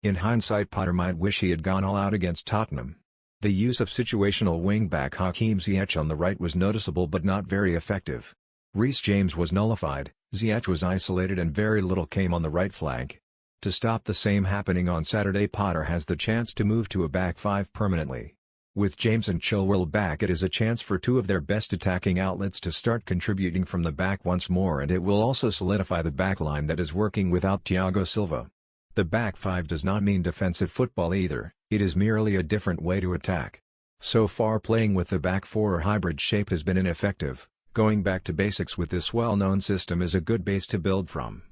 In hindsight, Potter might wish he had gone all out against Tottenham. The use of situational wing-back Hakim Ziyech on the right was noticeable but not very effective. Reece James was nullified, Ziyech was isolated and very little came on the right flank. To stop the same happening on Saturday, Potter has the chance to move to a back five permanently. With James and Chilwell back, it is a chance for two of their best attacking outlets to start contributing from the back once more, and it will also solidify the backline that is working without Thiago Silva. The back five does not mean defensive football either, it is merely a different way to attack. So far, playing with the back four or hybrid shape has been ineffective. Going back to basics with this well-known system is a good base to build from.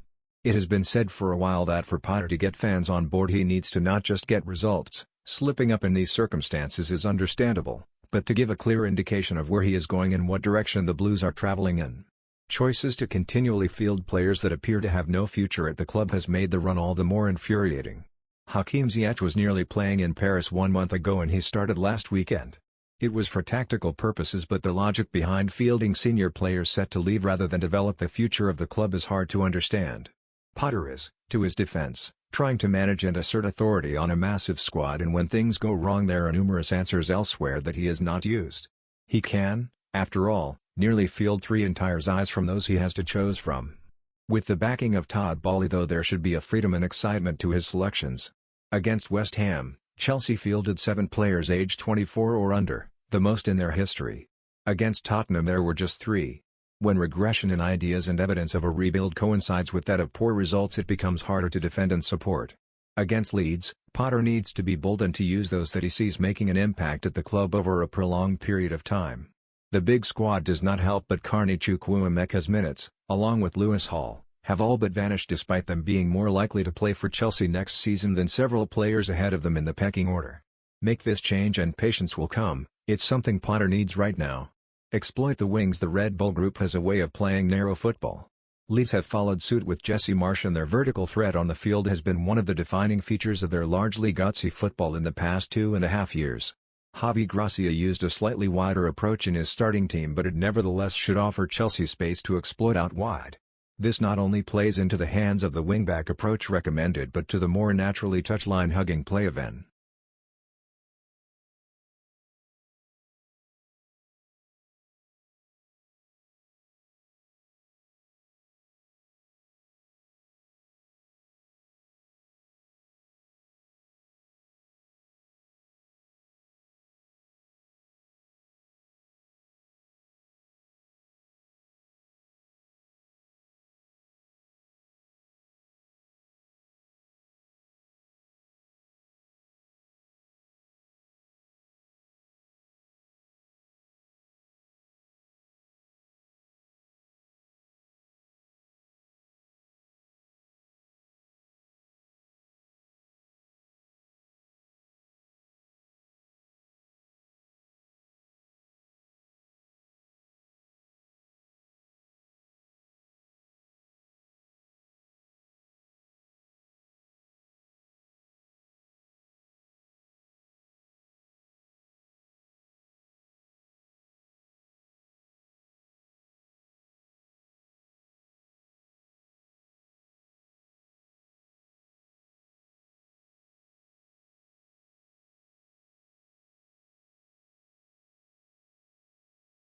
It has been said for a while that for Potter to get fans on board, he needs to not just get results. Slipping up in these circumstances is understandable, but to give a clear indication of where he is going and what direction the Blues are traveling in. Choices to continually field players that appear to have no future at the club has made the run all the more infuriating. Hakim Ziyech was nearly playing in Paris 1 month ago and he started last weekend. It was for tactical purposes, but the logic behind fielding senior players set to leave rather than develop the future of the club is hard to understand. Potter is, to his defense, trying to manage and assert authority on a massive squad, and when things go wrong there are numerous answers elsewhere that he has not used. He can, after all, nearly field 3 entire sides from those he has to choose from. With the backing of Todd Boehly, though, there should be a freedom and excitement to his selections. Against West Ham, Chelsea fielded 7 players aged 24 or under, the most in their history. Against Tottenham there were just 3. When regression in ideas and evidence of a rebuild coincides with that of poor results, it becomes harder to defend and support. Against Leeds, Potter needs to be bold and to use those that he sees making an impact at the club over a prolonged period of time. The big squad does not help, but Carney Chukwuemeka's minutes, along with Lewis Hall, have all but vanished despite them being more likely to play for Chelsea next season than several players ahead of them in the pecking order. Make this change and patience will come, it's something Potter needs right now. Exploit the wings. The Red Bull Group has a way of playing narrow football. Leeds have followed suit with Jesse Marsch, and their vertical threat on the field has been one of the defining features of their largely gutsy football in the past 2.5 years. Javi Gracia used a slightly wider approach in his starting team, but it nevertheless should offer Chelsea space to exploit out wide. This not only plays into the hands of the wingback approach recommended, but to the more naturally touchline-hugging play of N.